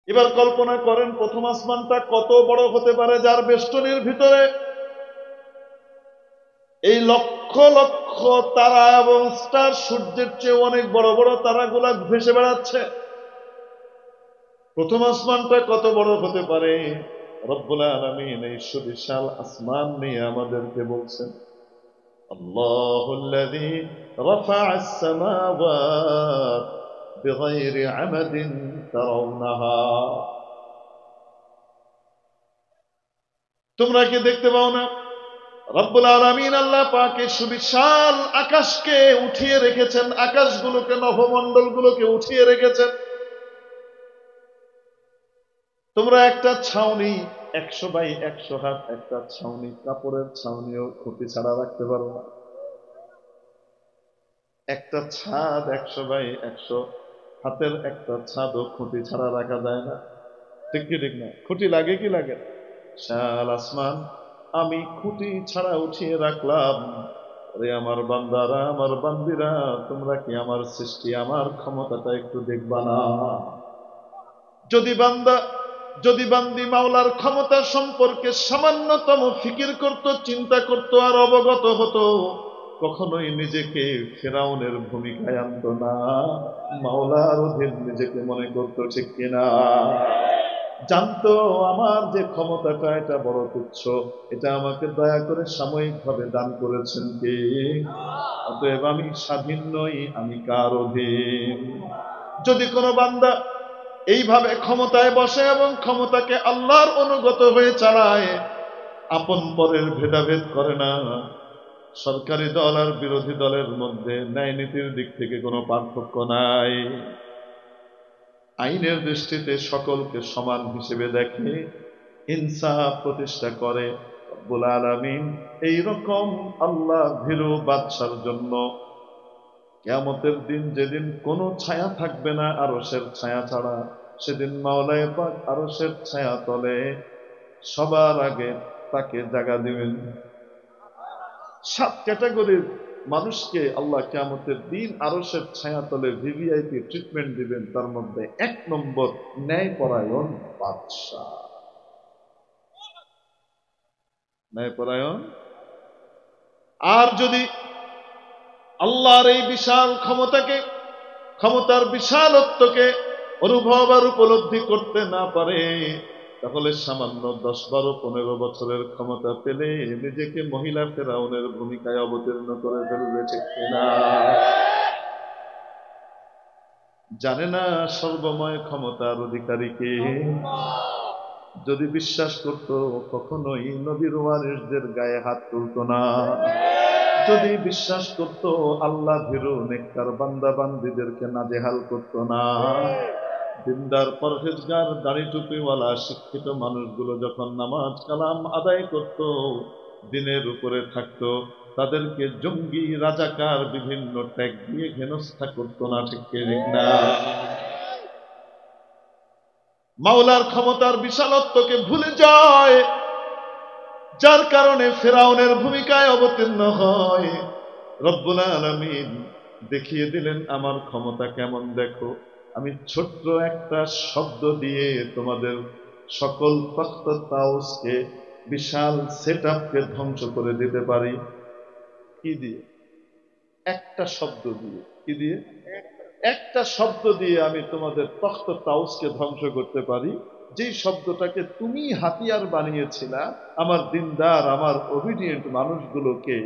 এবার কল্পনা করেন প্রথম আসমানটা কত বড় হতে পারে, যার বেষ্টনীর ভিতরে এই লক্ষ লক্ষ তারা এবং স্টার, সূর্যের চেয়ে অনেক বড় বড় তারাগুলা ভেসে বেড়াচ্ছে। প্রথম আসমানটা কত বড় হতে পারে? রব্বুল আলামিন এই সুবিশাল আসমান নিয়ে আমাদেরকে বলছেন, আল্লাহুল্লাযী রাফা'আস সামাওয়াত বিগাইরি আমাদিন তারাউনাহা। তোমরা কি দেখতে পাও না? রব্বুল আলামিন আল্লাহ পাক এই সুবিশাল আকাশকে উঠিয়ে রেখেছেন, আকাশগুলোকে, নভমণ্ডলগুলোকে উঠিয়ে রেখেছেন। তোমরা একটা ছাউনি 100 বাই 100 হাত একটা ছাউনি, কাপড়ের ছাউনিও খুঁটি ছাড়া রাখতে পারো না। একটা ছাদ 100 বাই 100 হাতের একটা ছাদও খুঁটি ছাড়া রাখা যায় না। ঠিক কি ঠিক না? খুঁটি লাগে কি লাগে? শাল আসমান আমি খুঁটি ছাড়া উঠিয়ে রাখলাম। রে আমার বান্দারা, আমার বান্দিরা, তোমরা কি আমার সৃষ্টি, আমার ক্ষমতাটা একটু দেখবা না? যদি বান্দি মাওলার ক্ষমতা সম্পর্কে সামান্যতম ফিকির করত, চিন্তা করত আর অবগত হতো, কখনোই নিজেকে ফেরাউনের ভূমিকায় আনত না, মাওলার অধীন নিজেকে মনে করত। ঠিক কিনা? জানতো আমার যে ক্ষমতাটা এটা বড় তুচ্ছ, এটা আমাকে দয়া করে সাময়িকভাবে দান করেছেন কে? অতএব আমি স্বাধীন নই, আমি কার অধীন? যদি কোনো বান্দা এইভাবে ক্ষমতায় বসে এবং ক্ষমতাকে আল্লাহর অনুগত হয়ে চালায়, আপন পরের ভেদাভেদ করে না, সরকারি দল আর বিরোধী দলের মধ্যে ন্যায় নীতির দিক থেকে কোনো পার্থক্য নাই, আইনের দৃষ্টিতে সকলকে সমান হিসেবে দেখে, ইনসাফ প্রতিষ্ঠা করে, রব্বুল আলামিন এইরকম আল্লাহ ভীরু বাদশার জন্য কিয়ামতের দিন, যেদিন কোনো ছায়া থাকবে না আরশের ছায়া ছাড়া, সেদিন মাওলায়ে পাক আরশের ছায়া তলে সবার আগে তাকে জায়গা দিবেন। 7 ক্যাটাগরির মানুষকে আল্লাহ কিয়ামতের দিন আরশের ছায়া তলে ভিভিআইপি ট্রিটমেন্ট দিবেন। তার মধ্যে 1 নম্বর ন্যায়পরায়ণ বাদশা। ন্যায়পরায়ণ। আর যদি আল্লাহর এই বিশাল ক্ষমতার বিশালত্বকে অনুভব আর উপলব্ধি করতে না পারে, তাহলে সামান্য 10, 12, 15 বছরের ক্ষমতা পেলে নিজেকে মহিলা ফেরাউনের ভূমিকায় অবতীর্ণ করে ফেলবে। ঠিক কিনা? জানে না সর্বময় ক্ষমতার অধিকারী কে? যদি বিশ্বাস করত, কখনোই নবীর ওয়ারিসদের গায়ে হাত তুলত না। যদি বিশ্বাস করত, আল্লাহ ভীরু নেককার বান্দা বান্দীদেরকে নাজেহাল করত না। দিনদার, পরহেজগার, দাড়ি টুপিওয়ালা শিক্ষিত মানুষগুলো যখন নামাজ কালাম আদায় করত, দিনের উপরে থাকতো, তাদেরকে জঙ্গি, রাজাকার বিভিন্ন ট্যাগ দিয়ে হেনস্থা করত না। ঠিক না? মাওলার ক্ষমতার বিশালত্বকে ভুলে যায়, যার কারণে ফেরাউনের ভূমিকায় অবতীর্ণ হয়। রব্বুল আলামিন দেখিয়ে দিলেন আমার ক্ষমতা কেমন দেখো। আমি ছোট্ট একটা শব্দ দিয়ে তোমাদের সকল তখ্ত তাউসকে, বিশাল সেটআপকে ধ্বংস করে দিতে পারি। কি দিয়ে? একটা শব্দ দিয়ে। কি দিয়ে? একটা শব্দ দিয়ে আমি তোমাদের তখ্ত তাউসকে ধ্বংস করতে পারি, যেই শব্দটাকে তুমি হাতিয়ার বানিয়েছিলা আমার দিনদার, আমার ওবিডিয়েন্ট মানুষগুলোকে।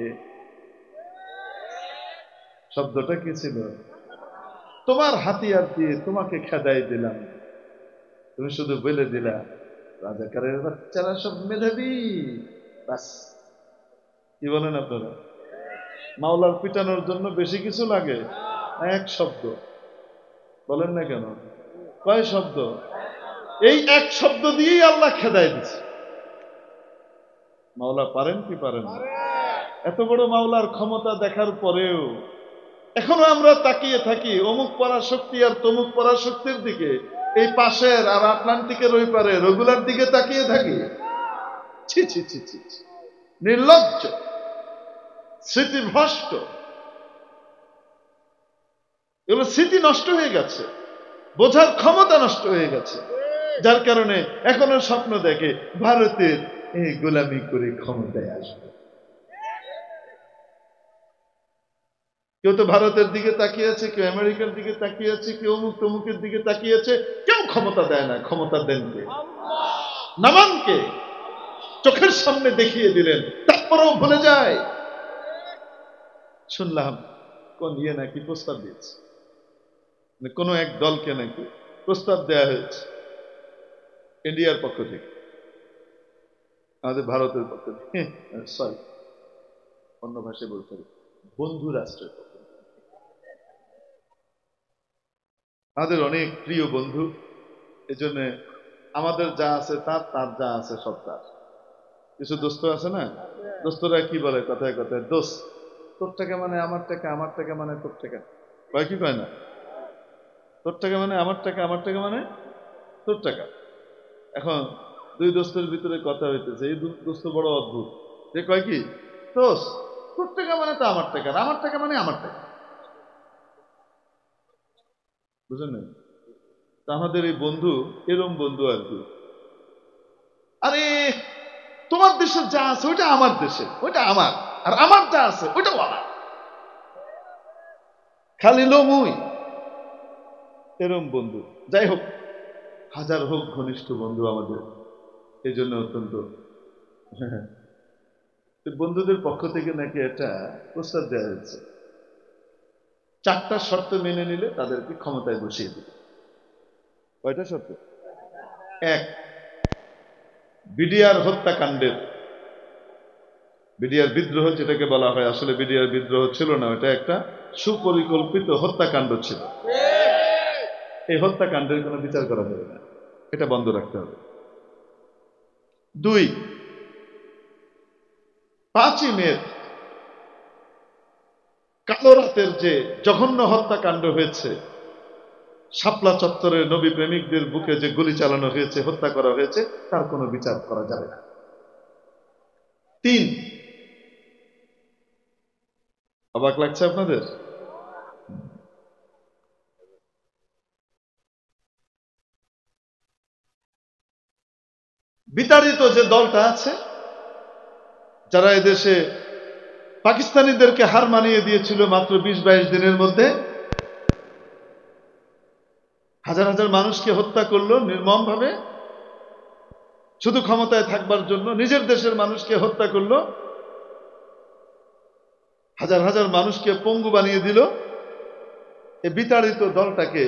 শব্দটা কি ছিল? তোমার হাতিয়ার দিয়ে তোমাকে খেদাই দিলাম। তুমি শুধু বলে দিলা রাজাকারের বাচ্চারা সব মেধাবী, বাস। কি বলেন আপনারা? মাওলার পিটানোর জন্য বেশি কিছু লাগে? এক শব্দ। বলেন না কেন? কয় শব্দ? এই এক শব্দ দিয়েই আল্লাহ খেদাই দিচ্ছে। মাওলা পারেন কি পারেন না? এত বড় মাওলার ক্ষমতা দেখার পরেও এখনো আমরা তাকিয়ে থাকি অমুক পরাশক্তি আর তমুক পরাশক্তির দিকে, এই পাশের আর আটলান্টিকের ওই পারে ওগুলার দিকে তাকিয়ে থাকি। ছি ছি ছি ছি, নির্লজ্জ, স্মৃতিভ্রষ্ট। এগুলো স্মৃতি নষ্ট হয়ে গেছে, বোঝার ক্ষমতা নষ্ট হয়ে গেছে। যার কারণে এখনো স্বপ্ন দেখে ভারতের এই গোলামি করে ক্ষমতায় আসবে। কেউ তো ভারতের দিকে তাকিয়ে আছে, কেউ আমেরিকার দিকে তাকিয়ে আছে, কেউ অমুক তমুকের দিকে তাকিয়ে আছে। কেউ ক্ষমতা দেয় না, ক্ষমতা দেন কে? নামান কে? চোখের সামনে দেখিয়ে দিলেন, তারপরেও ভুলে যায়। শুনলাম কোন নাকি প্রস্তাব দিয়েছে, কোন এক দলকে নাকি প্রস্তাব দেয়া হয়েছে ইন্ডিয়ার পক্ষ থেকে, আমাদের ভারতের পক্ষ থেকে, সরি অন্য ভাষায় বলতে হবে, বন্ধু রাষ্ট্রের পক্ষ থেকে। আমাদের অনেক প্রিয় বন্ধু, এজন্য আমাদের যা আছে তার, তার যা আছে সব তার। কিছু দোস্ত আছে না, দোস্তরা কি বলে কথায় কথায়, দোস্ত তোর টাকা মানে আমার টাকা, আমার টাকা মানে তোর টাকা, কয় কি কয় না? তোর টাকা মানে আমার টাকা, আমার টাকা মানে তোর টাকা। এখন দুই দোস্তের ভিতরে কথা হইতেছে, এই দোস্ত বড় অদ্ভুত, যে কয় কি, দোস্ত তোর টাকা মানে তো আমার টাকা, আর আমার টাকা মানে আমার টাকা। বুঝলেন না? তা আমাদের এই বন্ধু এরম বন্ধু আর কি, আরে তোমার দেশের যা আছে ওইটা আমার দেশে, ওইটা আমার, আর আমার যা আছে ওইটাও আমার, খালি লোমুই। এরম বন্ধু, যাই হোক, হাজার হোক ঘনিষ্ঠ বন্ধু আমাদের, এই জন্য অত্যন্ত বন্ধুদের পক্ষ থেকে নাকি একটা প্রস্তাব দেওয়া হয়েছে, 4টা শর্ত মেনে নিলে তাদেরকে ক্ষমতায় বসিয়ে দিবে। কয়টা শর্ত? এক, বিডিআর হত্যাকাণ্ডের, বিডিআর বিদ্রোহ যেটাকে বলা হয়, আসলে বিডিআর বিদ্রোহ ছিল না, এটা একটা সুপরিকল্পিত হত্যাকাণ্ড ছিল। এই হত্যাকাণ্ডের কোনো বিচার করা যাবে না, এটা বন্ধ রাখতে হবে। 2, 5ই মে কালো রাতের যে জঘন্য হত্যাকাণ্ড হয়েছে, শাপলা চত্বরের নবী প্রেমিকদের বুকে যে গুলি চালানো হয়েছে, হত্যা করা হয়েছে, তার কোনো বিচার করা যাবে না। 3, অবাক লাগছে আপনাদের? বিতাড়িত যে দলটা আছে, যারা এদেশে পাকিস্তানিদেরকে হার মানিয়ে দিয়েছিল মাত্র 20-22 দিনের মধ্যে, হাজার হাজার মানুষকে হত্যা করলো নির্মম ভাবে, শুধু ক্ষমতায় থাকবার জন্য নিজের দেশের মানুষকে হত্যা করলো, হাজার হাজার মানুষকে পঙ্গু বানিয়ে দিল। এই বিতাড়িত দলটাকে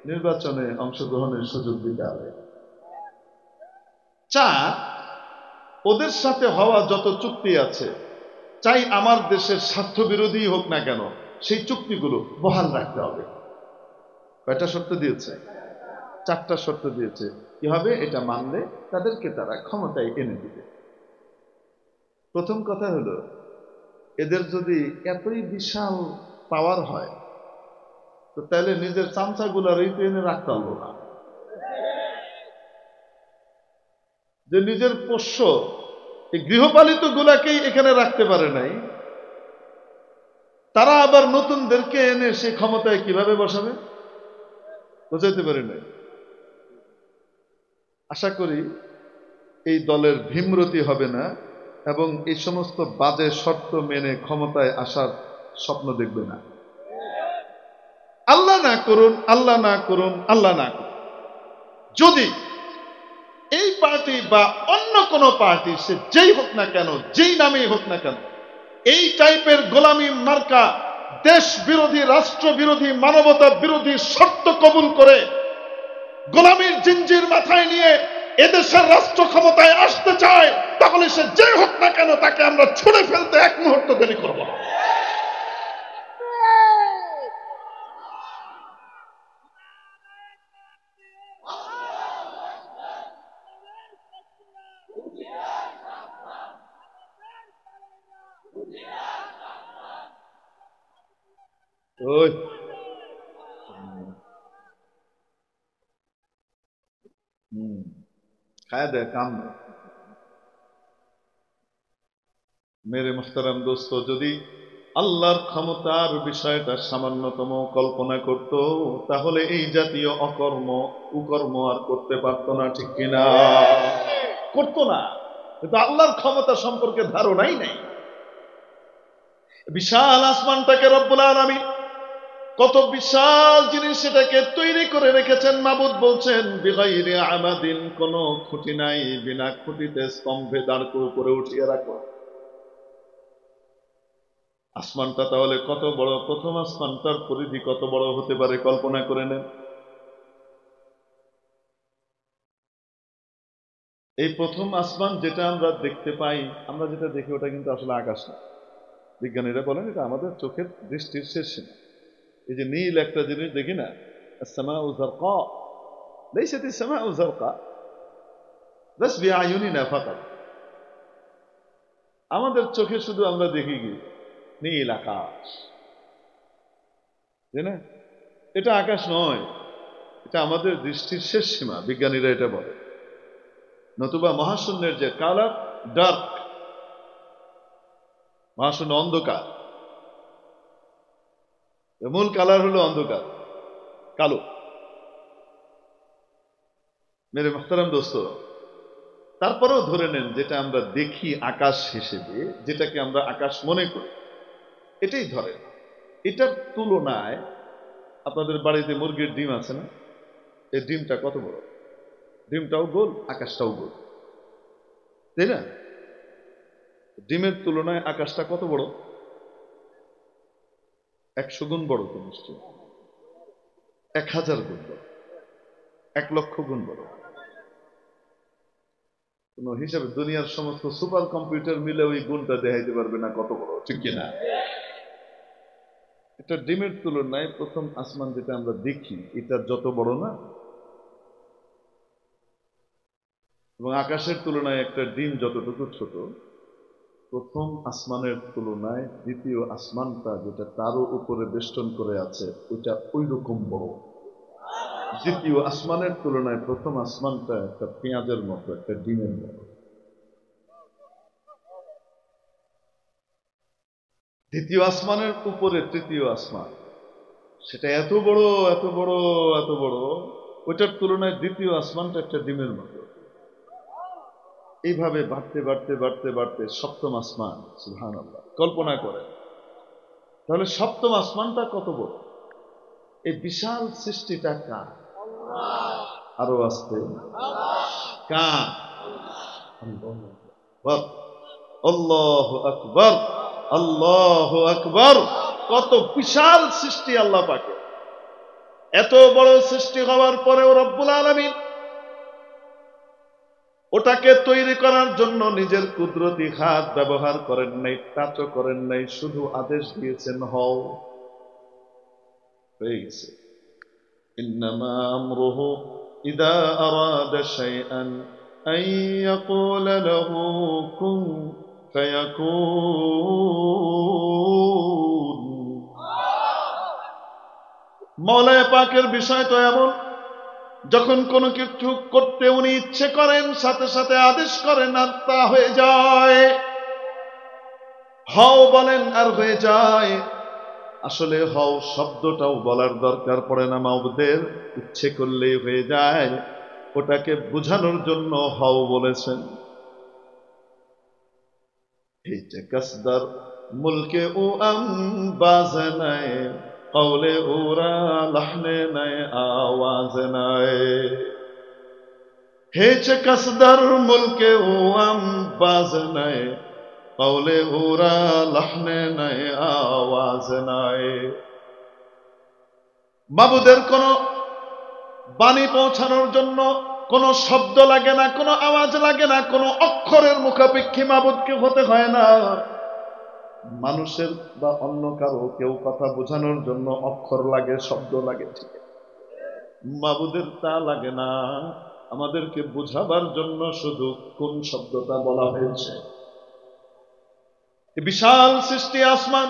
নির্বাচনে অংশগ্রহণের সুযোগ দিতে হবে। 4, ওদের সাথে হওয়া যত চুক্তি আছে, চাই আমার দেশের স্বার্থ বিরোধী হোক না কেন, সেই চুক্তিগুলো বহাল রাখতে হবে। কয়টা শর্ত দিয়েছে? 4টা শর্ত দিয়েছে। কি হবে? এটা মানলে তাদেরকে তারা ক্ষমতায় এনে দিবে। প্রথম কথা হলো, এদের যদি এতই বিশাল পাওয়ার হয়, তো তাহলে নিজের চামচাগুলারই তো এনে রাখতে পারবো না। যে নিজের পোষ্য এই গৃহপালিত গুলাকেই এখানে রাখতে পারে নাই, তারা আবার নতুনদেরকে এনে সেই ক্ষমতায় কিভাবে বসাবে? বোঝাইতে পারে নাই। আশা করি এই দলের ভীমরতি হবে না এবং এই সমস্ত বাজে শর্ত মেনে ক্ষমতায় আসার স্বপ্ন দেখবে না। আল্লাহ না করুন, আল্লাহ না করুন, আল্লাহ না করুন, যদি এই পার্টি বা অন্য কোন পার্টি, সে যেই হোক না কেন, যেই নামেই হোক না কেন, এই টাইপের গোলামি মার্কা দেশ বিরোধী, রাষ্ট্র বিরোধী, মানবতা বিরোধী শর্ত কবুল করে গোলামির জিঞ্জির মাথায় নিয়ে এদেশের রাষ্ট্র ক্ষমতায় আসতে চায়, তাহলে সে যে হোক না কেন তাকে আমরা ছুঁড়ে ফেলতে এক মুহূর্ত দেরি করব না। ওই খায়া দেয় কাম নেই। মেরে মুহতারাম দোস্ত, যদি আল্লাহর ক্ষমতার বিষয়টা সামান্যতম কল্পনা করত, তাহলে এই জাতীয় অকর্ম কুকর্ম আর করতে পারত না, ঠিক কিনা? করতো না, কিন্তু আল্লাহর ক্ষমতা সম্পর্কে ধারণাই নেই। বিশাল আসমানটাকে রব্বুল আলামিন কত বিশাল জিনিস সেটাকে তৈরি করে রেখেছেন। মাবুদ বলছেন বিগাইরি আমাদিন, কোন খুঁটি নাই, বিনা খুঁটিতে স্তম্ভে দাঁড় করে উঠিয়ে রাখো। আসমানটা তাহলে কত বড়, প্রথম আসমানটার পরিধি কত বড় হতে পারে কল্পনা করে নেন। এই প্রথম আসমান যেটা আমরা দেখতে পাই, আমরা যেটা দেখি ওটা কিন্তু আসলে আকাশ না। বিজ্ঞানীরা বলেন এটা আমাদের চোখের দৃষ্টির শেষ সীমা। এই যে নীল একটা জিনিস দেখি না, السماء زرقاء ليست السماء زرقاء بس بأعيننا فقط। আমাদের চোখে শুধু আমরা দেখি কি নীল আকাশ, তাই না? এটা আকাশ নয়, এটা আমাদের দৃষ্টির শেষ সীমা, বিজ্ঞানীরা এটা বলে। নতুবা মহাশূন্যের যে কালার, ডার্ক, মহাশূন্য অন্ধকার, মূল কালার হলো অন্ধকার, কালো। মেরে মুহতারাম দোস্ত, তারপরেও ধরে নেন যেটা আমরা দেখি আকাশ হিসেবে, যেটাকে আমরা আকাশ মনে করি, এটাই ধরেন। এটার তুলনায় আপনাদের বাড়িতে মুরগির ডিম আছে না? এই ডিমটা কত বড়? ডিমটাও গোল, আকাশটাও গোল, তাই না? ডিমের তুলনায় আকাশটা কত বড়? 100 গুণ বড় তো নিশ্চয়, 1000 গুণ বড়, 1,00,000 গুণ বড়। কোন হিসাবে দুনিয়ার সমস্ত সুপার কম্পিউটার মিলে ওই গুণটা দেখাইতে পারবে না কত বড়, ঠিক কিনা? এটা ডিমের তুলনায় প্রথম আসমান যেটা আমরা দেখি এটা যত বড় না, এবং আকাশের তুলনায় একটা ডিম যতটুকু ছোট, প্রথম আসমানের তুলনায় দ্বিতীয় আসমানটা যেটা তারও উপরে বেষ্টন করে আছে ওইটা ওই রকম বড়। দ্বিতীয় আসমানের তুলনায় প্রথম আসমানটা একটা পেঁয়াজের মতো, একটা ডিমের মতো। দ্বিতীয় আসমানের উপরে তৃতীয় আসমান, সেটা এত বড় এত বড় এত বড়, ওইটার তুলনায় দ্বিতীয় আসমানটা একটা ডিমের মতো। এইভাবে বাড়তে বাড়তে বাড়তে বাড়তে সপ্তম আসমান, সুবহানাল্লাহ, কল্পনা করেন তাহলে সপ্তম আসমানটা কত বড়। এই বিশাল সৃষ্টিটা কার? আরো আসতে কার? আল্লাহু আকবার, আল্লাহু আকবার। কত বিশাল সৃষ্টি আল্লাহ পাকের। এত বড় সৃষ্টি হওয়ার পরেও রব্বুল আলামিন ওটাকে তৈরি করার জন্য নিজের কুদরতি হাত ব্যবহার করেন নাই, টাচও করেন নাই, শুধু আদেশ দিয়েছেন হও, হয়ে গেছে। ইন্নামা আমরুহু ইযা আরাদা শাইআন আন ইয়াকুলা লাহু কুন ফায়াকুন। মওলা পাকের বিষয় তো এমন, যখন কোনো কিছু করতে উনি ইচ্ছে করেন সাথে সাথে আদেশ করেন আর তা হয়ে যায়। হও বলেন আর হয়ে যায়। আসলে হও শব্দটাও বলার দরকার পড়ে না, মাবুদের ইচ্ছে করলেই হয়ে যায়। ওটাকে বোঝানোর জন্য হও বলেছেন। এই যে কসদার মুলকে ও আম্বাজে নাই, কওলে ওরা লহনে নাই, আওয়াজ নাই। হে চে কসদার মুলকে ও আম্বাজ নাই, কওলে ওরা লহনে নাই, আওয়াজ নাই। মাবুদের কোন বাণী পৌঁছানোর জন্য কোন শব্দ লাগে না, কোন আওয়াজ লাগে না, কোন অক্ষরের মুখাপেক্ষী মাবুদকে হতে হয় না। মানুষের বা অন্য কারো কেউ কথা বোঝানোর জন্য অক্ষর লাগে, শব্দ লাগে, ঠিক আছে? মাবুদের তা লাগে না। আমাদেরকে বোঝাবার জন্য শুধু কোন শব্দটা বলা হয়েছে। বিশাল সৃষ্টি আসমান,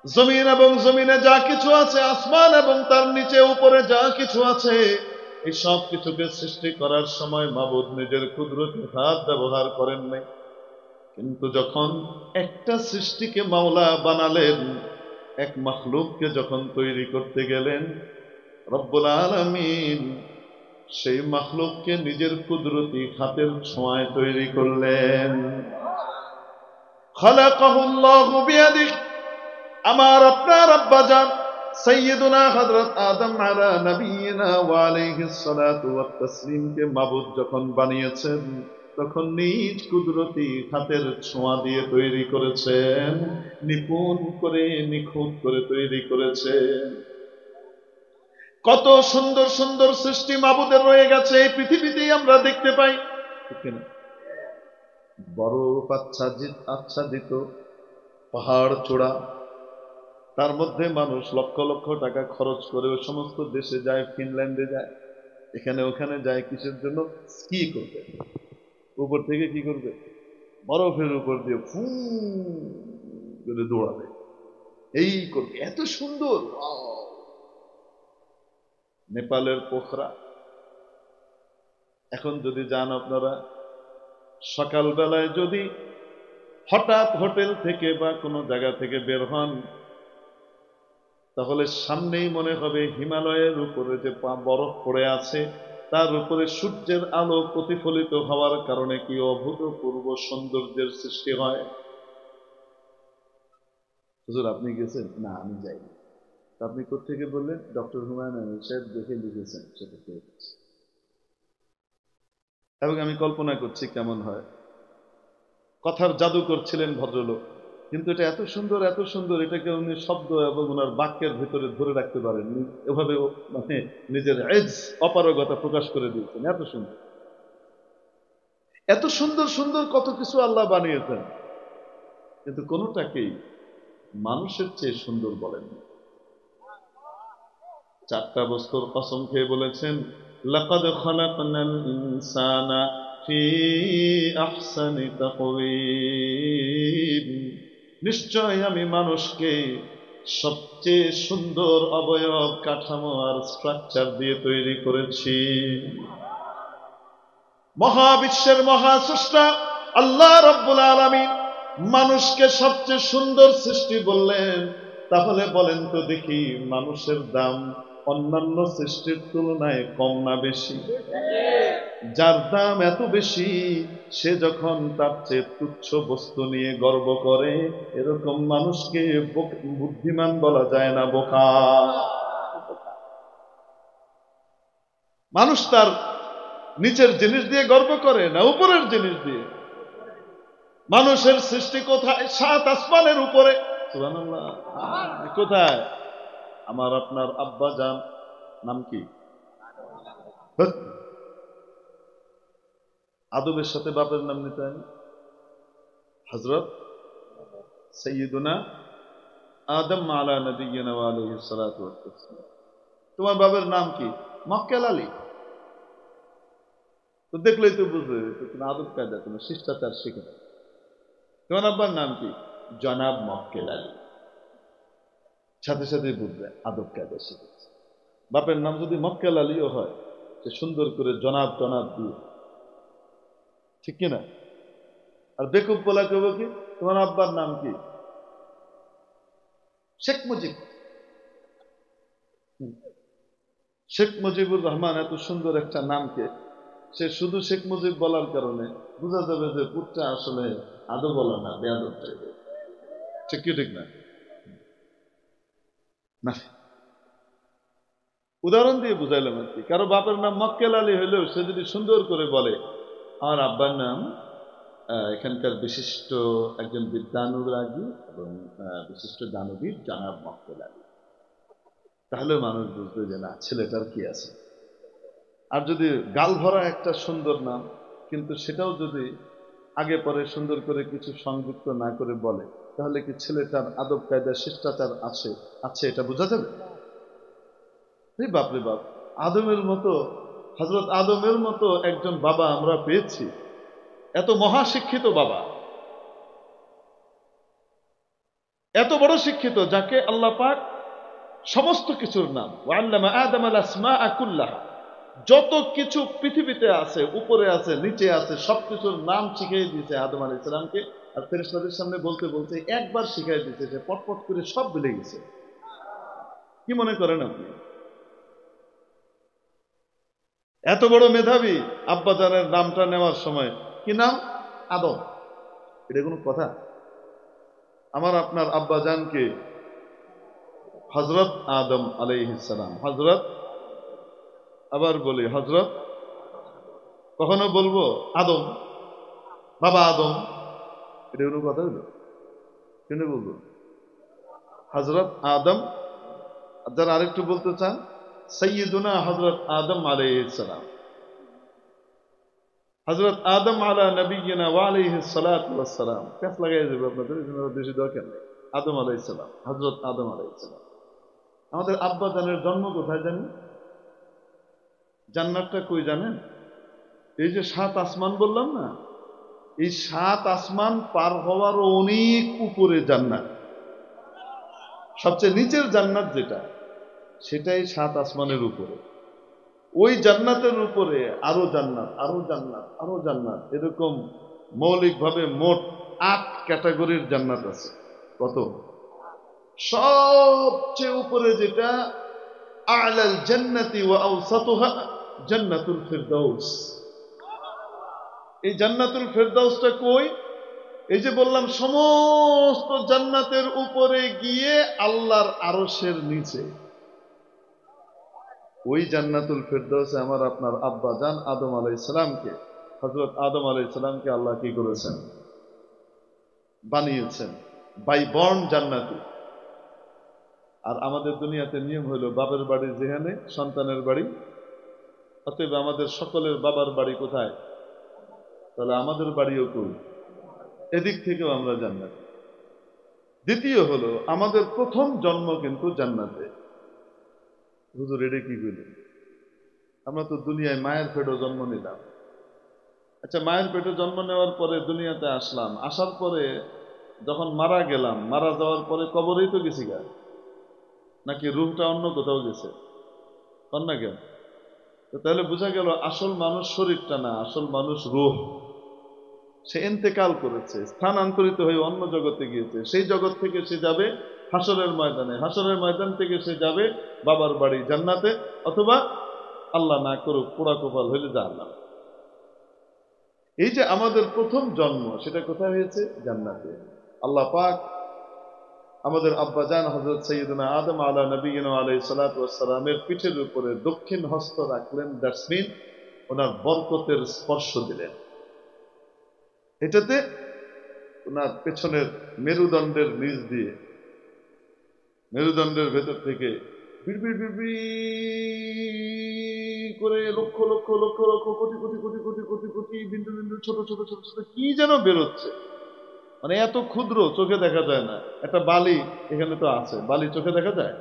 জমিন এবং জমিনে যা কিছু আছে, আসমান এবং তার নিচে উপরে যা কিছু আছে, এই সব কিছুকে সৃষ্টি করার সময় মাবুদ নিজের কুদরতি হাত ব্যবহার করেন নাই, কিন্তু যখন একটা সৃষ্টিকে মাওলা বানালেন, এক মাখলুককে যখন তৈরি করতে গেলেন, রব্বুল আলামিন সেই মাখলুককে নিজের কুদরতি হাতের ছোঁয়ায় তৈরি করলেন। খালাকাহুল্লাহু বিয়াদিহি, আমার আপনার আব্বাজান সাইয়্যিদুনা হযরত আদম আলা নবিয়িনা ওয়া আলাইহিস সালাতু ওয়াত তাসলিমকে মাবুদ যখন বানিয়েছেন, তখন নিজ কুদরতি হাতের ছোঁয়া দিয়ে তৈরি করেছেন, নিপুণ করে নিখুঁত করে তৈরি করেছেন। কত সুন্দর সুন্দর সৃষ্টি মাবুদের রয়ে গেছে এই পৃথিবীতেই আমরা দেখতে পাই, ঠিক না? বরফ আচ্ছাদিত পাহাড় চূড়া, তার মধ্যে মানুষ লক্ষ লক্ষ টাকা খরচ করে ওই সমস্ত দেশে যায়, ফিনল্যান্ডে যায়, এখানে ওখানে যায়, কিসের জন্য? স্কি করতে। উপর থেকে কি করবে? বরফের উপর দিয়ে ফু করে দৌড়াবে, এই করবে, এত সুন্দর। নেপালের পোখরা, এখন যদি যান আপনারা, সকালবেলায় যদি হঠাৎ হোটেল থেকে বা কোনো জায়গা থেকে বের হন, তাহলে সামনেই মনে হবে হিমালয়ের উপরে যে বরফ পড়ে আছে, তার উপরে সূর্যের আলো প্রতিফলিত হওয়ার কারণে কি অভূতপূর্ব সৌন্দর্যের সৃষ্টি হয়। হুজুর আপনি গেছেন? না আমি যাইনি। আপনি কোথেকে বললেন? ডক্টর হুমায়ুন আহমেদ সাহেব দেখে লিখেছেন, সেটা পেয়েছি। এবং আমি কল্পনা করছি কেমন হয়। কথার জাদু করছিলেন ভদ্রলোক, কিন্তু এটা এত সুন্দর এত সুন্দর, এটাকে উনি শব্দ এবং ওনার বাক্যের ভিতরে ধরে রাখতে পারেন, এভাবে মানে নিজের এজ অপারগতা প্রকাশ করে দিয়েছেন। এত সুন্দর, এত সুন্দর সুন্দর কত কিছু আল্লাহ বানিয়েছেন, কিন্তু কোনোটাকেই মানুষের চেয়ে সুন্দর বলেন। চারটা বস্তুর কসম খেয়ে বলেছেন, লাকাদ খালাকনাল ইনসানা ফি আহসানি তাকওয়িম, নিশ্চয় আমি মানুষকে সবচেয়ে সুন্দর অবয়ব কাঠামো আর স্ট্রাকচার দিয়ে তৈরি করেছি। মহাবিশ্বের মহাস্রষ্টা আল্লাহ রাব্বুল আলামিন মানুষকে সবচেয়ে সুন্দর সৃষ্টি বললেন, তাহলে বলেন তো দেখি, মানুষের দাম অন্যান্য সৃষ্টির তুলনায় কম না বেশি? যার দাম এত বেশি, সে যখন তার চেয়ে তুচ্ছ বস্তু নিয়ে গর্ব করে, এরকম মানুষকে বুদ্ধিমান বলা যায় না, বোকা। মানুষ তার নিচের জিনিস দিয়ে গর্ব করে না উপরের জিনিস দিয়ে? মানুষের সৃষ্টি কোথায়? 7 আসমানের উপরে। সুবহানাল্লাহ। কোথায়? আমার আপনার আব্বা জান নাম কি? আদমের সাথে বাপের নাম নিতে হয়? হযরত সাইয়্যিদুনা আদম আলা নবিয়িনা ওয়া আলাইহিস সালাতু ওয়াত তাসলিম। তোমার বাবার নাম কি? মক্কেল আলী। তো দেখলেই তো বুঝবে তুমি আদব কায়দা, তুমি শিষ্টাচার শিখে। তোমার আব্বার নাম কি? জনাব মক্কেল আলী। সাথে সাথে বুঝবে আদব কায়দা শিখেছে। বাপের নাম যদি মক্কেল আলীও হয়, সে সুন্দর করে জনাব টনাব দিয়ে, ঠিক কিনা? আর বেকুব বলা কেউ কি, তোমার আব্বার নাম কি? শেখ মুজিব। শেখ মুজিবুর রহমান, এত সুন্দর একটা নামকে সে শুধু শেখ মুজিব বলার কারণে বোঝা যাবে যে পুত্রটা আসলে আদব বলা না, বেয়াদব টাইপের। ঠিক কি ঠিক না? না, উদাহরণ দিয়ে বুঝাইলাম আর কি। কারো বাপের নাম মক্কেল আলী হইলেও সে যদি সুন্দর করে বলে, আমার আব্বার নাম এখানকার বিশিষ্ট একজন বিদ্যানুরাগী এবং বিশিষ্ট দানবীর জনাব মক্কেল আলী, তাহলে মানুষ বুঝবে যে না, ছেলেটার কি আছে। আর যদি গাল ভরা একটা সুন্দর নাম, কিন্তু সেটাও যদি আগে পরে সুন্দর করে কিছু সংযুক্ত না করে বলে, তাহলে কি ছেলেটার আদব কায়দা শিষ্টাচার আছে এটা বোঝা যাবে? বাপরে বাপ, আদমের মতো, হযরত আদমের মতো একজন বাবা আমরা পেয়েছি, এত মহাশিক্ষিত বাবা, এত বড় শিক্ষিত, যাকে আল্লাহ পাক সমস্ত কিছুর নাম, ওয়াল্লামা আদম আল আসমাআ কুল্লাহা, যত কিছু পৃথিবীতে আছে, উপরে আছে, নিচে আছে, সবকিছুর নাম শিখিয়ে দিয়েছে আদম আলাইহিস সালামকে। আর ফেরেশতাদের সামনে বলতে বলতে একবার শিখাই দিতে যে পটপট করে সব ভুলে গেছে। কি মনে করেন আপনি? এত বড় মেধাবী আব্বাজানের নামটা নেওয়ার সময় কি নাম? আদম। এটা কোনো কথা? আমার আপনার আব্বাজানকে হযরত আদম আলাইহিস সালাম, হযরত, আবার বলি হযরত, কখনো বলবো আদম, বাবা আদম? এটা কোনো কথা হলো? কেন বলবো হযরত আদম? যারা আরেকটু বলতে চান, সাইয়্যিদুনা হযরত আদম আলাইহিস সালাম। হযরত আদম আলা নবিয়িনা ওয়া আলাইহিস সালাতু ওয়াস সালাম। কাজ লাগাই যাবে আপনাদের, এই জন্য বেশি দরকার নেই। আদম আলাইহিস সালাম, হযরত আদম আলাইহিস সালাম। আমাদের আব্বা জানের জন্ম কোথায় জানেন? জান্নাতটা কই জানেন? এই যে 7 আসমান বললাম না, এই 7 আসমান পার হওয়ার অনেক উপরে জান্নাত। সবচেয়ে নিচের জান্নাত যেটা, সেটাই 7 আসমানের উপরে। ওই জান্নাতের উপরে আরো জান্নাত, আরো জান্নাত, আরো জান্নাত, এরকম মৌলিকভাবে মোট 8 ক্যাটাগরির জান্নাত আছে। কত? সবচেয়ে উপরে যেটা, আ'লাল জান্নাতি ওয়া আওসাতুহা জান্নাতুল ফিরদাউস। এই জান্নাতুল ফিরদাউসটা কই? এই যে বললাম সমস্ত জান্নাতের উপরে গিয়ে আল্লাহর আরশের নিচে, ওই জান্নাতুল ফিরদাউসে আমার আপনার আব্বা জান আদম আলাইহিস সালামকে, হযরত আদম আলাইহিস সালামকে আল্লাহ কি করেছেন? বানিয়েছেন। বাই বর্ন জান্নাতি। আর আমাদের দুনিয়াতে নিয়ম হলো বাবার বাড়ি যেখানে সন্তানের বাড়ি, অতএব আমাদের সকলের বাবার বাড়ি কোথায়? তাহলে আমাদের বাড়িও কই? এদিক থেকেও আমরা জান্নাতি। দ্বিতীয় হলো আমাদের প্রথম জন্ম কিন্তু জান্নাতে। হুজুর এটা কি কইলেন? আমরা তো দুনিয়ায় মায়ের পেটে জন্ম নিলাম। আচ্ছা, মায়ের পেটে জন্ম নেওয়ার পরে দুনিয়াতে আসলাম, আসার পরে যখন মারা গেলাম, মারা যাওয়ার পরে কবরেই তো গেছি গা, নাকি রুহটা অন্য কোথাও গেছে? অন্য কেন? তাহলে বোঝা গেল আসল মানুষ শরীরটা না, আসল মানুষ রূহ। সে ইন্তেকাল করেছে, স্থানান্তরিত হয়ে অন্য জগতে গিয়েছে। সেই জগৎ থেকে সে যাবে হাসরের ময়দানে, হাসরের ময়দান থেকে সে যাবে বাবার বাড়ি জান্নাতে, অথবা আল্লাহ না করুক পোড়া কপাল হইলে জাহান্নামে। এই যে আমাদের প্রথম জন্ম, সেটা কোথায় হয়েছে? জান্নাতে। আল্লাহ পাক আমাদের আব্বাজান হযরত সাইয়্যিদুনা আদম আলা নবিয়িনা আলাইহিস সালাতু ওয়াস সালামের পিঠের উপরে দক্ষিণ হস্ত রাখলেন, দ্যাটস মিন ওনার বরকতের স্পর্শ দিলেন। এটাতে ওনার পেছনের মেরুদণ্ডের নিচ দিয়ে, মেরুদণ্ডের ভেতর থেকে বিড়বিড় বিড়বিড় করে লক্ষ লক্ষ লক্ষ লক্ষ কোটি কোটি কোটি কোটি কোটি কোটি বিন্দু বিন্দু ছোট ছোট ছোট ছোট কি যেন বেরোচ্ছে। মানে এত ক্ষুদ্র, চোখে দেখা যায় না। একটা বালি এখানে তো আছে, বালি চোখে দেখা যায়?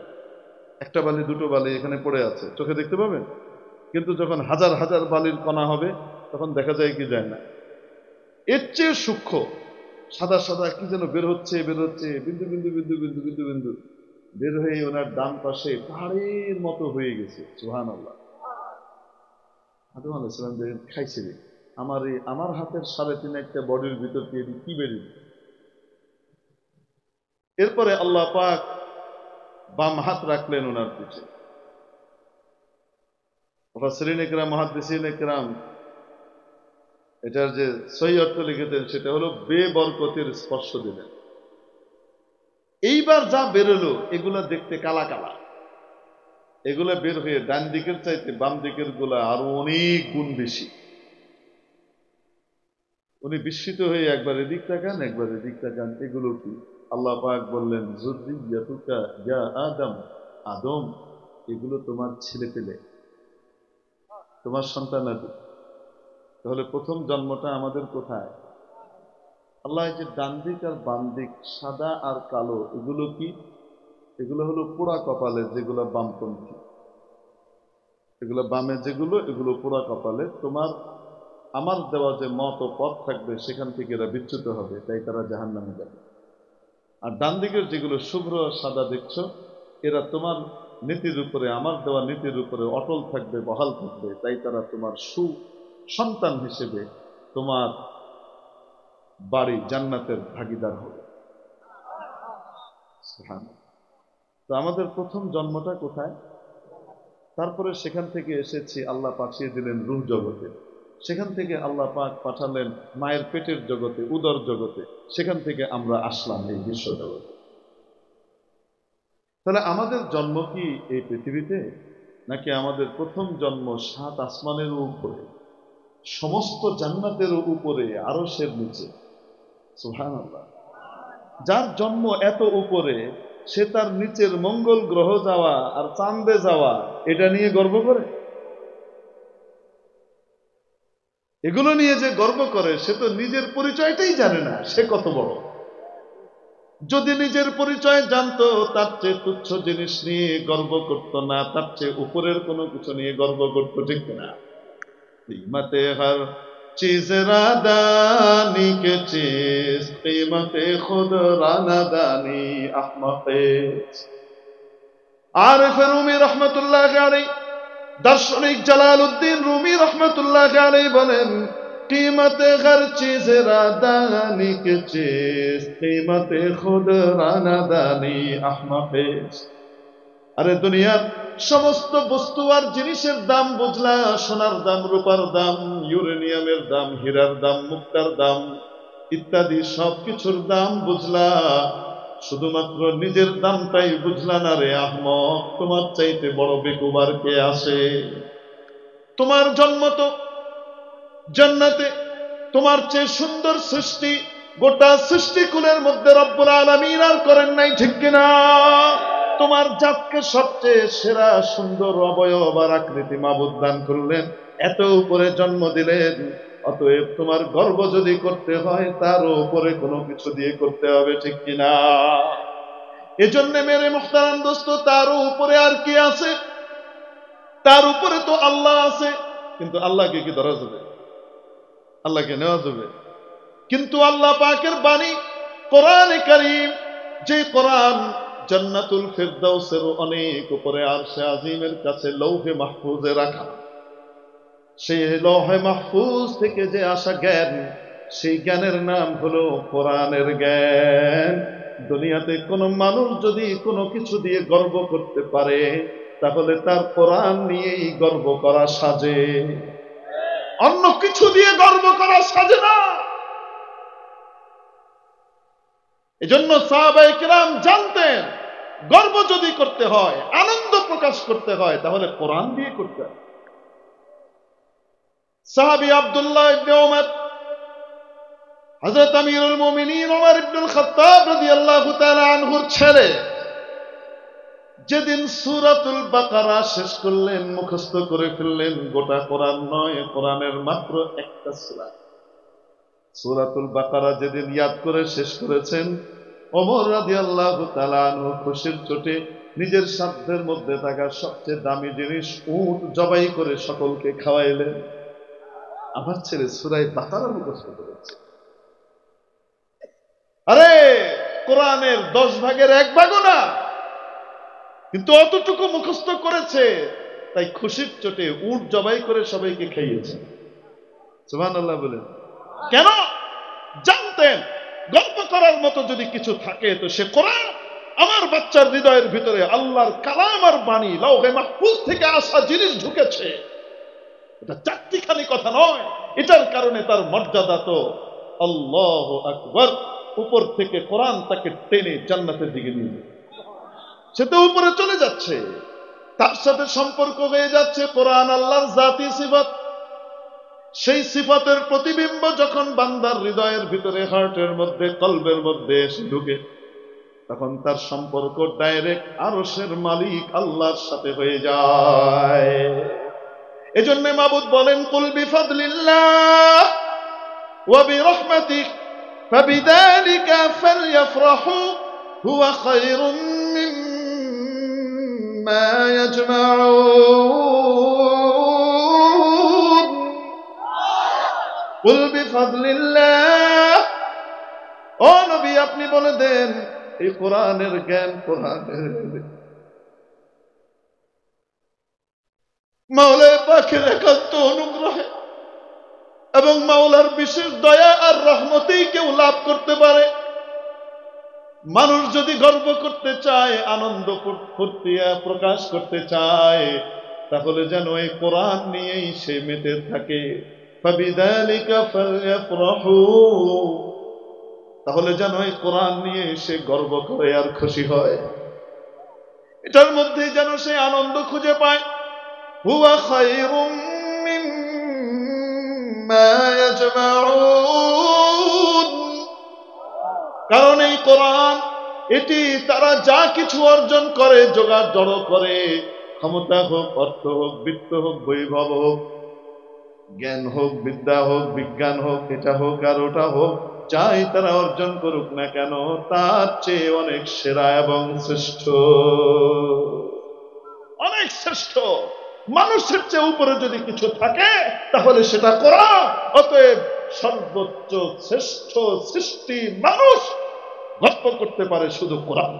একটা বালি, দুটো বালি এখানে পড়ে আছে, চোখে দেখতে পাবেন। কিন্তু যখন হাজার হাজার বালির কণা হবে, তখন দেখা যায় কি যায় না। এর চেয়ে সূক্ষ্ম সাদা সাদা কি যেন বের হচ্ছে, বের হচ্ছে, বিন্দু বিন্দু বিন্দু বিন্দু বিন্দু বিন্দু বের হয়ে ওনার ডান পাশে পাহাড়ের মতো হয়ে গেছে। সুবহানাল্লাহ। আদম আলাইহিস সালাম দেখেন খাইছে রে, আমার হাতের 3.5 একটা বডির ভিতর দিয়ে কি বেরিয়ে। এরপরে আল্লাহ পাক বাম হাত রাখলেন ওনার পিঠে। মুফাসসিরিন ইকরাম, মুহাদ্দিসিন ইকরাম এটার যে সহি অর্থ লিখেছেন সেটা হলো বেবরকতের স্পর্শ দিলেন। এইবার যা বেরোলো এগুলা দেখতে কালা কালা, এগুলা বের হয়ে ডান দিকের চাইতে বাম দিকের গুলা আরো অনেক গুণ বেশি। উনি বিস্মিত হয়ে একবার এদিক তাকান, একবার এদিক তাকান, এগুলো কি? আল্লাহ পাক বললেন, যুররিয়াতুকা ইয়া আদম, আদম এগুলো তোমার ছেলে পেলে, তোমার সন্তানাদি। তাহলে প্রথম জন্মটা আমাদের কোথায়? আল্লাহ যে ডান দিক আর বাম দিক, সাদা আর কালো, এগুলো কি? এগুলো হলো পোড়া কপালের, যেগুলো বামপন্থী। এগুলো বামে যেগুলো, এগুলো পোড়া কপালে। তোমার আমার দেওয়া যে মত ও পথ থাকবে সেখান থেকে এরা বিচ্যুত হবে, তাই তারা জাহান্নামে যাবে। আর ডান দিকের যেগুলো শুভ্র সাদা দেখছো, এরা তোমার নীতির উপরে, আমার দেওয়া নীতির উপরে অটল থাকবে, বহাল থাকবে, তাই তারা তোমার সন্তান হিসেবে তোমার বাড়ি জান্নাতের ভাগীদার হবে। সুবহানাল্লাহ। তো আমাদের প্রথম জন্মটা কোথায়? তারপরে সেখান থেকে এসেছি, আল্লাহ পাঠিয়ে দিলেন রূহ জগতে। সেখান থেকে আল্লাহ পাক পাঠালেন মায়ের পেটের জগতে, উদর জগতে। সেখান থেকে আমরা আসলাম এই বিশ্ব জগতে। তাহলে আমাদের জন্ম কি এই পৃথিবীতে, নাকি আমাদের প্রথম জন্ম 7 আসমানের উপরে, সমস্ত জান্নাতের উপরে, আরশের নিচে? সুবহানাল্লাহ। যার জন্ম এত উপরে, সে তার নিচের মঙ্গল গ্রহ যাওয়া আর চাঁদে যাওয়া এটা নিয়ে গর্ব করে? এগুলো নিয়ে যে গর্ব করে, সে তো নিজের পরিচয়টাই জানে না সে কত বড়। যদি নিজের পরিচয় জানতো, তার চেয়ে তুচ্ছ জিনিস নিয়ে গর্ব করত না, তার চেয়ে উপরের কোনো কিছু নিয়ে গর্ব করত, ঠিক না? कीमते हर चीज रादानी के चीज कीमते खुद रानादानी अहमक़े। आरिफ रूमी रहमतुल्लाह अलैहि, दार्शनिक जलालुद्दीन रूमी रहमतुल्लाह अलैहि বলেন, कीमते हर चीज रादानी के चीज कीमते खुद रानादानी अहमक़े। আরে দুনিয়ার সমস্ত বস্তু আর জিনিসের দাম বুঝলা, সোনার দাম, রূপার দাম, ইউরেনিয়ামের দাম, হীরার দাম, মুক্তার দাম ইত্যাদি সবকিছুর দাম বুঝলা, শুধুমাত্র নিজের দামটাই বুঝলা না রে আহমক। তোমার চাইতে বড় বেকুবার কে আসে? তোমার জন্ম তো জান্নাতে, তোমার চেয়ে সুন্দর সৃষ্টি গোটা সৃষ্টিকুলের মধ্যে রব্বুল আলামিন আর করেন নাই, ঠিক কিনা? তোমার জাতকে সবচেয়ে সেরা সুন্দর অবয়ব আর আকৃতি মাবুদ দান করলেন, এত উপরে জন্ম দিলেন। অতএব তোমার গর্ব যদি করতে হয়, তারও উপরে কোনো কিছু দিয়ে করতে হবে, ঠিক কিনা? এজন্য মেরে মুহতারাম দোস্ত, তারও উপরে আর কি আছে? তার উপরে তো আল্লাহ আছে। কিন্তু আল্লাহকে কি ধরা যাবে? আল্লাহকে নেওয়া যাবে? কিন্তু আল্লাহ পাকের বাণী কোরআনে কারীম, যে কোরআন জান্নাতুল ফিরদাউসের অনেক উপরে আরশে আজিমের কাছে লৌহে মাহফুজে রাখা, সেই লৌহে মাহফুজ থেকে যে আসা জ্ঞান, সেই জ্ঞানের নাম হলো কোরআনের জ্ঞান। দুনিয়াতে কোনো মানুষ যদি কোনো কিছু দিয়ে গর্ব করতে পারে, তাহলে তার কোরআন নিয়েই গর্ব করা সাজে, অন্য কিছু দিয়ে গর্ব করা সাজে না। এজন্য সাহাবায়ে কেরাম জানতেন, গর্ব যদি করতে হয়, আনন্দ প্রকাশ করতে হয়, তাহলে কোরআন দিয়ে করতে হয়। সাহাবী আব্দুল্লাহ ইবনে উমর, হযরত আমিরুল মুমিনিন ওমর ইবনুল খাত্তাব রাদিয়াল্লাহু তাআলা আনহুর ছেলে, যেদিন সূরাতুল বাকারা শেষ করলেন, মুখস্থ করে ফেললেন, গোটা কোরআন নয়, কোরআনের মাত্র একটা সূরা, সূরাতুল বাকারা যেদিন ইয়াদ করে শেষ করেছেন, ওমর রাদিয়াল্লাহু তাআলা আনহু খুশির চোটে নিজের সাধ্যের মধ্যে থাকা সবচেয়ে দামি জিনিস উট জবাই করে সকলকে খাওয়াইলেন। আমার ছেলে সূরা বাকারা মুখস্থ করেছে। আরে কোরআনের 10 ভাগের 1 ভাগও না, কিন্তু অতটুকু মুখস্থ করেছে, তাই খুশির চোটে উট জবাই করে সবাইকে খাইয়েছে। সুবহানাল্লাহ বলেন। কেন? জানতেন গর্ব করার মতো যদি কিছু থাকে তো সে কোরআন। আমার বাচ্চার হৃদয়ের ভিতরে আল্লাহর কালাম আর বাণী, লৌহে মাহফুজ থেকে আসা জিনিস ঢুকেছে, এটা চারটিখানি কথা নয়। এটার কারণে তার মর্যাদা তো আল্লাহু আকবার, উপর থেকে কোরআন তাকে টেনে জান্নাতের দিকে নিয়ে যায়, সে তো উপরে চলে যাচ্ছে, তার সাথে সম্পর্ক হয়ে যাচ্ছে। কোরআন আল্লাহর জাতি সিফাত, সেই সিফাতের প্রতিবিম্ব যখন বান্দার হৃদয়ের ভিতরে, হার্টের মধ্যে, কলবের মধ্যে এসে ঢুকে, তখন তার সম্পর্ক ডাইরেক্ট আরশের মালিক আল্লাহর সাথে হয়ে যায়। এজন্য মাবুদ বলেন, কুল বিফাদলিল্লাহ ওয়া বিরহমাতিহি ফাবিযালিকা ফালইফরাহু হুয়া খায়রুম মিম্মা ইয়াজমাউন। কুল বিফাদলিল্লাহ, ও নবী আপনি বলে দেন, এই কোরআনের জ্ঞান, কোরআনের মাওলা পাকের একান্ত অনুগ্রহে এবং মাওলার বিশেষ দয়া আর রহমতেই কেউ লাভ করতে পারে। মানুষ যদি গর্ব করতে চায়, আনন্দ ফুর্তি প্রকাশ করতে চায়, তাহলে যেন এই কোরআন নিয়েই সে মেতে থাকে। ফাবিযালিকা ফালইফরাহু, তাহলে যেন এই কোরআন নিয়ে সে গর্ব করে আর খুশি হয়, এটার মধ্যেই যেন সে আনন্দ খুঁজে পায়। হুয়া খায়রুম মিম্মা ইয়াজমাউন, কারণ এই কোরআন, এটি তারা যা কিছু অর্জন করে, জোগাড় জড়ো করে, ক্ষমতা হোক, অর্থ হোক, বৃত্ত হোক, বৈভব হোক, জ্ঞান হোক, বিদ্যা হোক, বিজ্ঞান হোক, এটা হোক আর ওটা হোক, যাই তারা অর্জন করুক না কেন, তার চেয়ে অনেক সেরা এবং শ্রেষ্ঠ, অনেক শ্রেষ্ঠ। মানুষের চেয়ে উপরে যদি কিছু থাকে তাহলে সেটা কোরআন। অতএব সর্বোচ্চ শ্রেষ্ঠ সৃষ্টি মানুষ গল্প করতে পারে শুধু কোরআন।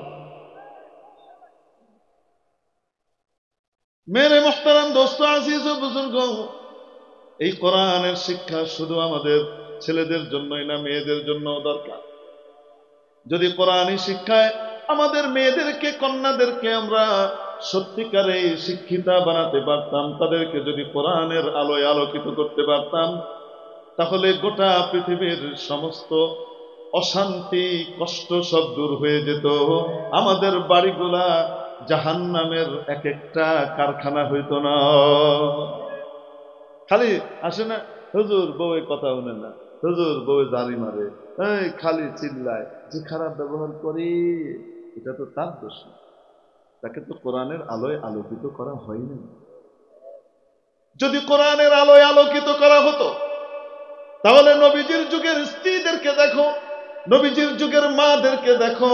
মেরে মুহতারাম দোস্ত, আজিজ ও বুজুর্গ, এই কোরআনের শিক্ষা শুধু আমাদের ছেলেদের জন্যই না, মেয়েদের জন্য দরকার। যদি কোরআনী শিক্ষায় আমাদের মেয়েদেরকে, কন্যাদেরকে আমরা সত্যিকারে শিক্ষিতা বানাতে পারতাম, তাদেরকে যদি কোরআনের আলোয় আলোকিত করতে পারতাম, তাহলে গোটা পৃথিবীর সমস্ত অশান্তি, কষ্ট সব দূর হয়ে যেত। আমাদের বাড়িগুলা জাহান্নামের এক একটা কারখানা হইতো না। খালি আসে না, হুজুর বউয়ের কথা শুনে না, হুজুর বউয়ে জারি মারে, এই খালি চিল্লায়, যে খারাপ ব্যবহার করি, এটা তো তার দোষ না, তাকে তো কোরআনের আলোয় আলোকিত করা হয়নি। যদি কোরআনের আলোয় আলোকিত করা হতো, তাহলে নবীজির যুগের স্ত্রীদেরকে দেখো, নবীজির যুগের মাদেরকে দেখো,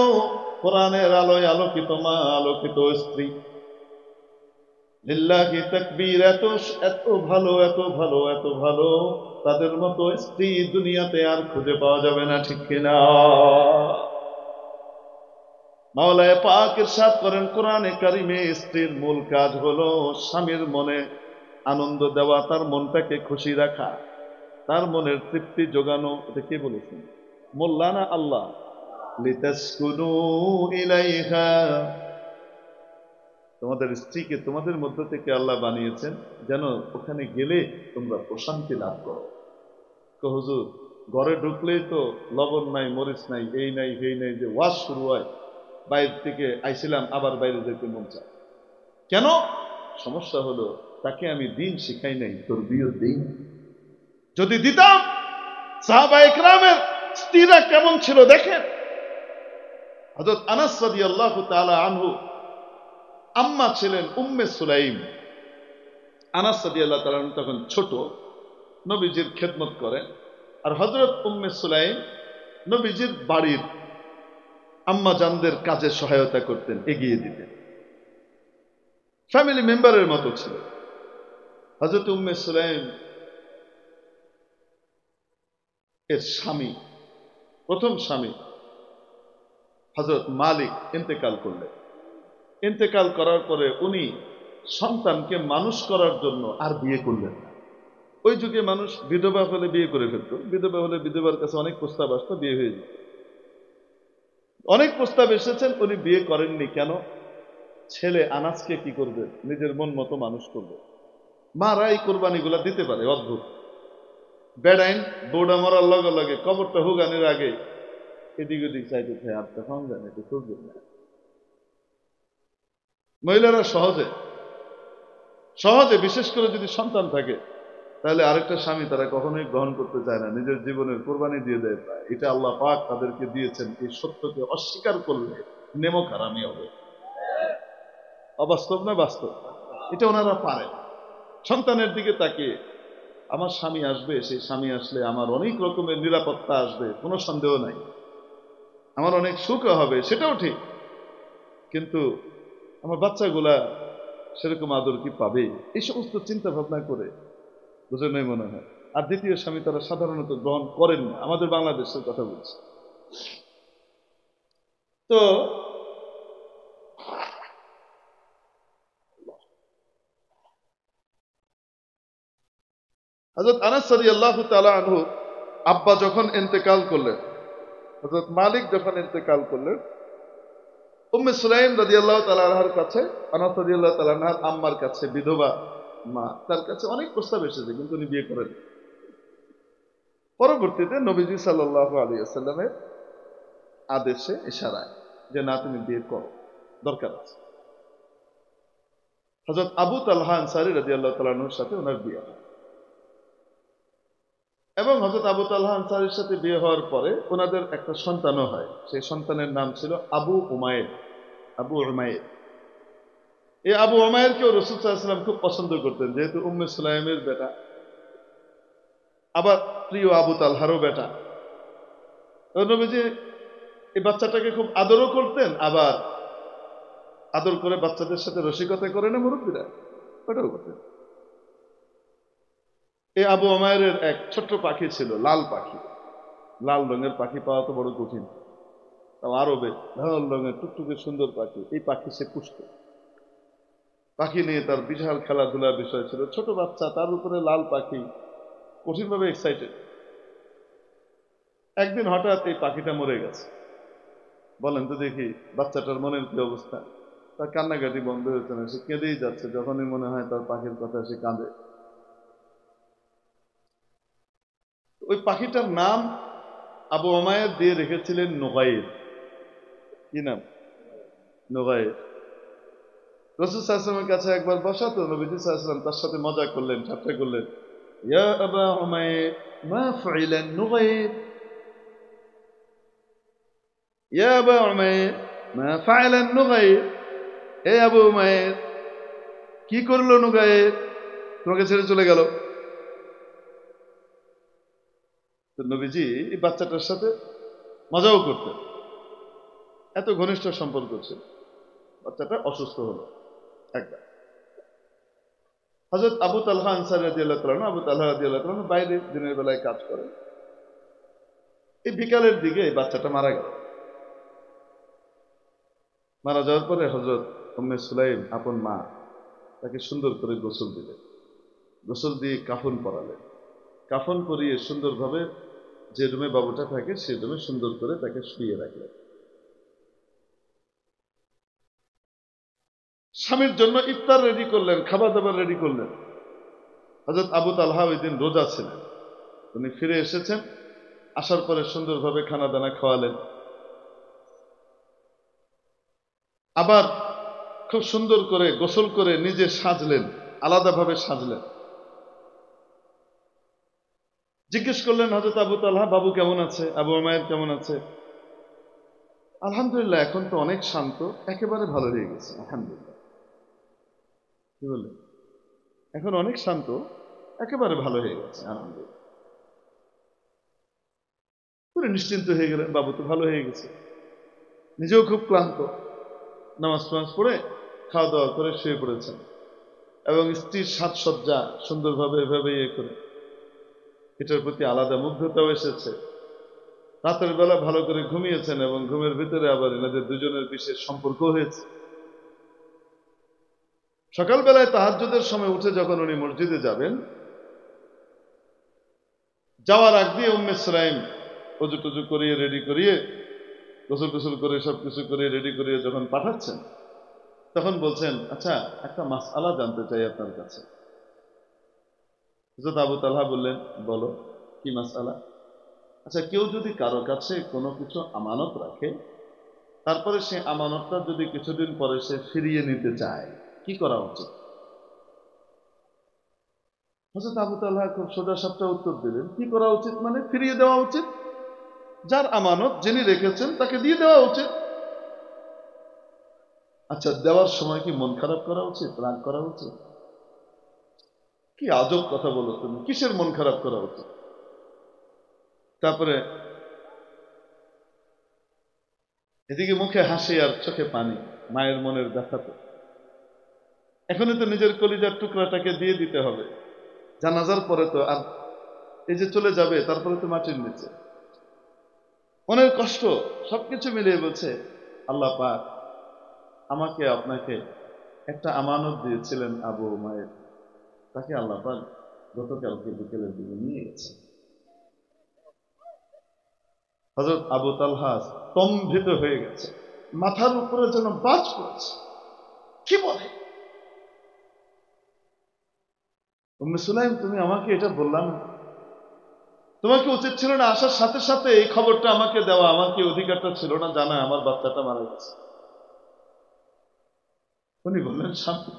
কোরআনের আলোয় আলোকিত মা, আলোকিত স্ত্রী। লিল্লাহি তাকবীর, এত এত ভালো, এত ভালো, এত ভালো, তাদের মতো স্ত্রী দুনিয়াতে আর খুঁজে পাওয়া যাবে না, ঠিক কিনা? মাওলানা পাক ইরশাদ করেন কোরআনে কারিমে, স্ত্রীর মূল কাজ হলো স্বামীর মনে আনন্দ দেওয়া, তার মনটাকে খুশি রাখা, তার মনের তৃপ্তি যোগানো। এটা কে বলেছেন? মোল্লা না আল্লাহ? লিতাসকুনু ইলাইহা, তোমাদের স্ত্রীকে তোমাদের মধ্য থেকে আল্লাহ বানিয়েছেন যেন ওখানে গেলে তোমরা প্রশান্তি লাভ করো। হুজুর ঘরে ঢুকলেই তো লবণ নাই, মরিচ নাই, এই নাই, এই নাই, যে ওয়াজ শুরু হয়, বাইরে থেকে আইছিলাম আবার বাইরে যেতে মন চায় কেন? সমস্যা হলো তাকে আমি দিন শিখাই নাই, তরবিয়ত দেই নাই। যদি দিতাম, সাহাবায়ে কেরামের স্ত্রীরা কেমন ছিল দেখেন। হযরত আনাস রাদিয়াল্লাহু তাআলা আনহু আম্মা ছিলেন উম্মে সুলাইম। আনাস রাদিয়াল্লাহু তাআলা তখন ছোট, নবীজির খেদমত করেন, আর হযরত উম্মে সুলাইম নবীজির বাড়ির আম্মা জানদের কাজে সহায়তা করতেন, এগিয়ে দিতেন, ফ্যামিলি মেম্বারের মতো ছিল। হযরত উম্মে সুলাইম এর স্বামী, প্রথম স্বামী হযরত মালিক ইন্তেকাল করলেন। ইন্তেকাল করার পরে উনি সন্তানকে মানুষ করার জন্য আর বিয়ে করলেন না। ওই যুগে মানুষ বিধবা হলে বিয়ে করে ফেলত, বিধবা হলে বিধবার কাছে অনেক প্রস্তাব আসতো, বিয়ে হয়ে যেত। অনেক প্রস্তাব এসেছেন, উনি বিয়ে করেননি। কেন? ছেলে আনাসকে কি করবে? নিজের মন মতো মানুষ করবে। মারা এই কোরবানিগুলা দিতে পারে, অদ্ভুত। বেড়াইন বৌডা মরার লগে লগে কবরটা হুগানের আগে এদিক ওদিক চাইতে চাই, আপনি সঙ্গে একটু করবেন না। মহিলারা সহজে সহজে, বিশেষ করে যদি সন্তান থাকে, তাহলে আরেকটা স্বামী তারা কখনোই গ্রহণ করতে চায় না, নিজের জীবনের কোরবানি দিয়ে দেয়। এটা আল্লাহ পাক তাদেরকে দিয়েছেন। এই সত্যকে অস্বীকার করলে নেমক হারামি হবে। অবাস্তব না বাস্তব? এটা ওনারা পারে। সন্তানের দিকে তাকিয়ে আমার স্বামী আসবে, সেই স্বামী আসলে আমার অনেক রকমের নিরাপত্তা আসবে, কোনো সন্দেহ নাই, আমার অনেক সুখও হবে, সেটাও ঠিক। কিন্তু আমার বাচ্চাগুলা সেরকম আদর কি পাবে? এই সমস্ত চিন্তা ভাবনা করে, বুঝে নেই মনে হয়। আর দ্বিতীয় স্বামী তারা সাধারণত গ্রহণ করেন না, আমাদের বাংলাদেশের কথা বলছি। তো হযরত আনাস রাদিয়াল্লাহু তাআলা আনহু আব্বা যখন ইন্তেকাল করলেন, হযরত মালিক যখন ইন্তেকাল করলেন, উম্মে সুলাইম রাদিয়াল্লাহু তাআলা আনহার কাছে, আনাস রাদিয়াল্লাহু তাআলা আনহার আম্মার কাছে, বিধবা মা, তার কাছে অনেক প্রস্তাব এসেছে, কিন্তু উনি বিয়ে করেন। পরবর্তীতে নবীজি সাল্লাল্লাহু আলাইহি ওয়াসাল্লামের আদেশে, ইশারায়, যে না, তুমি বিয়ে করো, দরকার আছে। হযরত আবু তালহা আনসারী রাদিয়াল্লাহু তাআলা আনহুর সাথে ওনার বিয়ে হয়, এবং হযরত আবু তালহা আনসারীর সাথে বিয়ে হওয়ার পরে ওনাদের একটা সন্তানও হয়। সেই সন্তানের নাম ছিল আবু উমাইর। আবু উমাইর, এই আবু উমাইরকেও রাসূল সাল্লাল্লাহু আলাইহি ওয়াসাল্লাম খুব পছন্দ করতেন, যেহেতু উম্মে সুলাইমের বেটা, আবার প্রিয় আবু তালহারও বেটা। নবীজি এই বাচ্চাটাকে খুব আদরও করতেন, আবার আদর করে বাচ্চাদের সাথে রসিকতা করে না মুরব্বীরা, ওটাও করতেন। এই আবু উমাইরের এক ছোট্ট পাখি ছিল, লাল পাখি। লাল রঙের পাখি পাওয়া তো বড় কঠিন, তাও আরবে লাল রঙের টুকটুকে সুন্দর পাখি। এই পাখি সে পুষত। পাখি নিয়ে তার বিশাল খেলাধুলার বিষয় ছিল। ছোট বাচ্চা, তার উপরে লাল পাখি, কঠিনভাবে এক্সাইটেড। একদিন হঠাৎ এই পাখিটা মরে গেছে। বলেন তো দেখি, বাচ্চাটার মনের কি অবস্থা? তার কান্নাকাটি বন্ধ হচ্ছে না, সে কেঁদেই যাচ্ছে। যখনই মনে হয় তার পাখির কথা, সে কাঁদে। ওই পাখিটার নাম আবু উমাইর দিয়ে রেখেছিলেন নুগাইর। কি নাম? নুগাইর। রাসূল সাল্লাল্লাহু আলাইহি ওয়াসাল্লামের কাছে একবার বসা তো, নবীজি সাল্লাল্লাহু আলাইহি ওয়াসাল্লাম তার সাথে মজা করলেন, ঠাট্টা করলেন। ইয়া আবা উমাইর মা ফাইলা নুগাইর, ইয়া আবা উমাইর মা ফাইলা নুগাইর। হে আবু উমাইর, কি করলো নুগাইর? তোমাকে ছেড়ে চলে গেল। তো নবীজি এই বাচ্চাটার সাথে মজাও করতেন, এত ঘনিষ্ঠ সম্পর্ক ছিল। বাচ্চাটা অসুস্থ হলো একবার। হযরত আবু তালহা আনসারী রাদিয়াল্লাহু তাআলা আনহু, আবু তালহা রাদিয়াল্লাহু তাআলা আনহু বাইরে দিনের বেলায় কাজ করেন। এই বিকালের দিকে এই বাচ্চাটা মারা গেল। মারা যাওয়ার পরে হযরত উম্মে সুলাইম, আপন মা, তাকে সুন্দর করে গোসল দিলেন। গোসল দিয়ে কাফন পরালেন। কাফন পরিয়ে সুন্দরভাবে যে রুমে বাবুটা থাকে, সেই রুমে সুন্দর করে তাকে শুইয়ে রাখলেন। স্বামীর জন্য ইফতার রেডি করলেন, খাবার দাবার রেডি করলেন। হযরত আবু তালহা ওই দিন রোজা ছিলেন। উনি ফিরে এসেছেন, আসার পরে সুন্দরভাবে খানা দানা খাওয়ালেন। আবার খুব সুন্দর করে গোসল করে নিজে সাজলেন, আলাদাভাবে সাজলেন। জিজ্ঞেস করলেন হযরত আবু তালহা, বাবু কেমন আছে? আবু উমাইর কেমন আছে? আলহামদুলিল্লাহ, এখন তো অনেক শান্ত, একেবারে ভালো হয়ে গেছে, আলহামদুলিল্লাহ। কি বললেন? এখন অনেক শান্ত, একেবারে ভালো হয়ে গেছে, আলহামদুলিল্লাহ। পুরো নিশ্চিন্ত হয়ে গেলেন, বাবু তো ভালো হয়ে গেছে। নিজেও খুব ক্লান্ত, নামাজ টামাজ পড়ে খাওয়া দাওয়া করে শুয়ে পড়েছেন, এবং স্ত্রীর সাজসজ্জা সুন্দরভাবে এভাবে ইয়ে করে, এটার প্রতি আলাদা মুগ্ধতাও এসেছে। রাতের বেলা ভালো করে ঘুমিয়েছেন, এবং ঘুমের ভিতরে আবার এনাদের দুজনের বিশেষ সম্পর্ক হয়েছে। সকালবেলায় তাহাজ্জুদের সময় উঠে যখন উনি মসজিদে যাবেন, যাওয়ার আগ দিয়ে উম্মে সুলাইম অজু টজু করিয়ে রেডি করিয়ে, গোসল টোসল করে সবকিছু করে রেডি করিয়ে যখন পাঠাচ্ছেন, তখন বলছেন, আচ্ছা, একটা মাসআলা জানতে চাই আপনার কাছে। হযরত আবু তালহা বললেন, বলো, কি মাসআলা? আচ্ছা, কেউ যদি কারো কাছে কোনো কিছু আমানত রাখে, তারপরে সে আমানতটা যদি কিছুদিন পরে সে ফিরিয়ে নিতে চায়, কি করা উচিত? হযরত আবু তালহা খুব সোজা সাপটা উত্তর দিলেন, কি করা উচিত মানে? ফিরিয়ে দেওয়া উচিত। যার আমানত যিনি রেখেছেন তাকে দিয়ে দেওয়া উচিত। আচ্ছা, দেওয়ার সময় কি মন খারাপ করা উচিত, রাগ করা উচিত? কি আজব কথা বলো তুমি, কিসের মন খারাপ করা উচিত? তারপরে এদিকে মুখে হাসি আর চোখে পানি, মায়ের মনের ব্যথাতে। এখনই তো নিজের কলিজার টুকরাটাকে দিয়ে দিতে হবে, জানাজার পরে তো আর এই যে চলে যাবে, তারপরে তো মাটির নিচে। মনের কষ্ট সবকিছু মিলিয়ে বলছে, আল্লাহ পাক আমাকে আপনাকে একটা আমানত দিয়েছিলেন আবু উমাইর, তাকে আল্লাহ পাক গতকালকে বিকেলের দিকে নিয়ে গেছে। হযরত আবু তালহা স্তম্ভিত হয়ে গেছে, মাথার উপরে যেন বাজ পড়েছে। কি বলে? উম্মে সুলাইম, তুমি আমাকে এটা বললাম না? তোমাকে উচিত ছিল না আসার সাথে সাথে এই খবরটা আমাকে দেওয়া? আমার কি অধিকারটা ছিল না জানা আমার বাচ্চাটা মারা গেছে? উনি বললেন, স্বামী,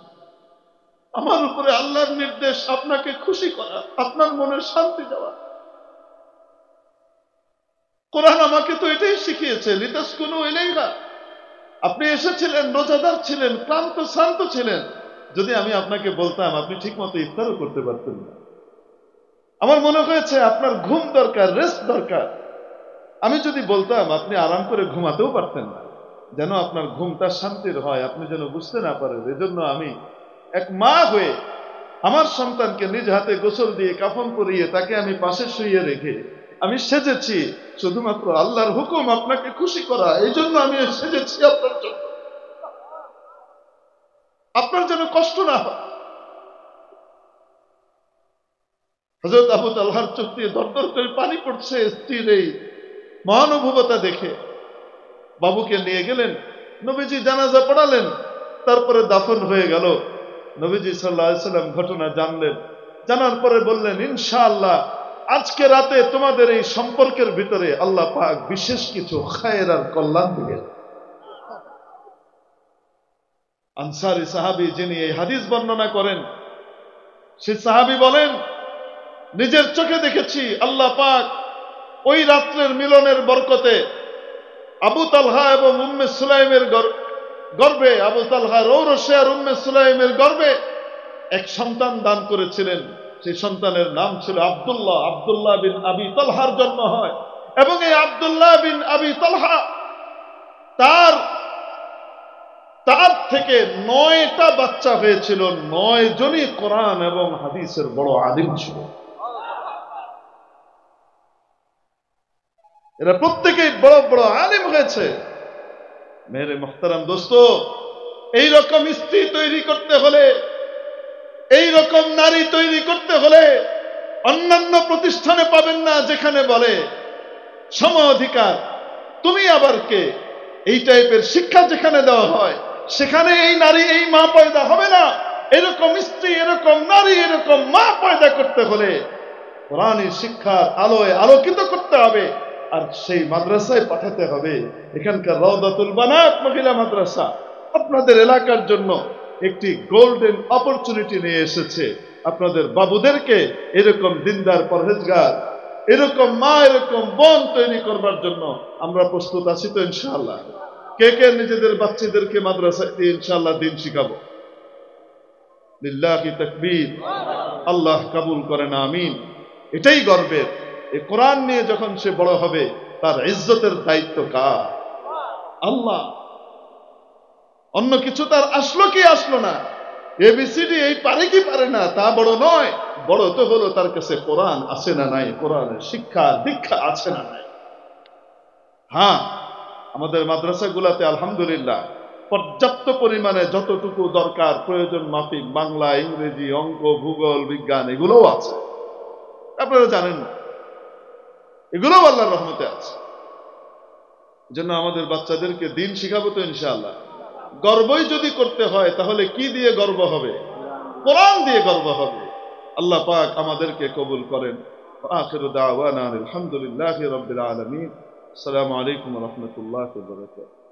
আমার উপরে আল্লাহর নির্দেশ আপনাকে খুশি করা, আপনার মনের শান্তি দেওয়া। কোরআন আমাকে তো এটাই শিখিয়েছে, লিতাসকুনু ইলাইহা। আপনি এসেছিলেন, রোজাদার ছিলেন, ক্লান্ত শ্রান্ত ছিলেন। যদি আমি আপনাকে বলতাম, আপনি ঠিক মতো ইফতারও করতে পারতেন না। আমার মনে হয়েছে আপনার ঘুম দরকার, রেস্ট দরকার। আমি যদি বলতাম, আপনি আরাম করে ঘুমাতেও পারতেন না, যেন আপনার ঘুমটা শান্তির হয়, আপনি যেন বুঝতে না পারেন। এজন্য আমি এক মা হয়ে আমার সন্তানকে নিজ হাতে গোসল দিয়ে কাফন পরিয়ে তাকে আমি পাশে শুইয়ে রেখে আমি সেজেছি শুধুমাত্র আল্লাহর হুকুম আপনাকে খুশি করা। এই জন্য আমি সেজেছি আপনার জন্য, আপনার যেন কষ্ট না হয়। হযরত আবু তালহার চোখ দিয়ে দরদর করে পানি পড়ছে স্ত্রীর এই মহানুভবতা দেখে। বাবুকে নিয়ে গেলেন, নবীজি জানাজা পড়ালেন, তারপরে দাফন হয়ে গেল। নবীজি সাল্লাল্লাহু আলাইহি সাল্লাম ঘটনা জানলেন, জানার পরে বললেন, ইনশাআল্লাহ আজকে রাতে তোমাদের এই সম্পর্কের ভিতরে আল্লাহ পাক বিশেষ কিছু খায়ের আর কল্যাণ দিবেন। আনসারী সাহাবী যিনি এই হাদিস বর্ণনা করেন, সে সাহাবী বলেন, নিজের চোখে দেখেছি আল্লাহ পাক ওই রাত্রের মিলনের বরকতে আবু তালহা এবং উম্মে সুলাইমের গর্ভে, আবু তালহা রৌরসে আর উম্মে সুলাইমের গর্ভে এক সন্তান দান করেছিলেন। সেই সন্তানের নাম ছিল আব্দুল্লাহ। আব্দুল্লাহ বিন আবি তালহার জন্ম হয় এবং এই আব্দুল্লাহ বিন আবি তালহা তার থেকে 9টা বাচ্চা হয়েছিল। 9 জনই কোরআন এবং হাদিসের বড় আলিম ছিল। এরা প্রত্যেকেই বড় বড় আলিম হয়েছে। মেরে মুহতারাম দোস্ত, এই রকম স্ত্রী তৈরি করতে হলে, এই রকম নারী তৈরি করতে হলে অন্যান্য প্রতিষ্ঠানে পাবেন না যেখানে বলে সম অধিকার, তুমি আবার কে, এই টাইপের শিক্ষা যেখানে দেওয়া হয় সেখানে এই নারী এই মা পয়দা হবে না। এরকম স্ত্রী, এরকম নারী, এরকম মা পয়দা করতে হলে কোরআনী শিক্ষার আলোয় আলোকিত করতে হবে, আর সেই মাদ্রাসায় পাঠাতে হবে। এখানকার রওদাতুল বানাত মহিলা মাদ্রাসা আপনাদের এলাকার জন্য একটি গোল্ডেন অপরচুনিটি নিয়ে এসেছে। আপনাদের বাবুদেরকে এরকম দিনদার, পরহেজগার, এরকম মা, এরকম বোন তৈরি করবার জন্য আমরা প্রস্তুত আছি তো ইনশাআল্লাহ? কে কে নিজেদের বাচ্চাদেরকে মাদ্রাসায় দিয়ে ইনশাআল্লাহ দিন শিখাবো? লিল্লাহি তাকবীর। আল্লাহ কবুল করেন, আমিন। এটাই গর্বের। এই কোরআন নিয়ে যখন সে বড় হবে তার ইজ্জতের দায়িত্ব কার? আল্লাহ। অন্য কিছু তার আসলো কি আসলো না, এবিসিডি এই পারে কি পারে না, তা বড় নয়। বড় তো হলো তার কাছে কোরআন আছে না নাই, কোরআনের শিক্ষা দীক্ষা আছে না নাই। হ্যাঁ, আমাদের মাদ্রাসাগুলোতে আলহামদুলিল্লাহ পর্যাপ্ত পরিমাণে যতটুকু দরকার প্রয়োজন মাফিক বাংলা, ইংরেজি, অঙ্ক, ভূগোল, বিজ্ঞান এগুলোও আছে। আপনারা জানেন না, এগুলোও আল্লাহর রহমতে আছে। জন্য আমাদের বাচ্চাদেরকে দিন শিখাবো তো ইনশাআল্লাহ। গর্বই যদি করতে হয় তাহলে কি দিয়ে গর্ব হবে? কোরআন দিয়ে গর্ব হবে। আল্লাহ পাক আমাদেরকে কবুল করেন। আখিরু দাওয়ানা আলহামদুলিল্লাহি রাব্বিল আলামিন। আসসালামু আলাইকুম ওয়া রাহমাতুল্লাহি ওয়া বারাকাতুহু।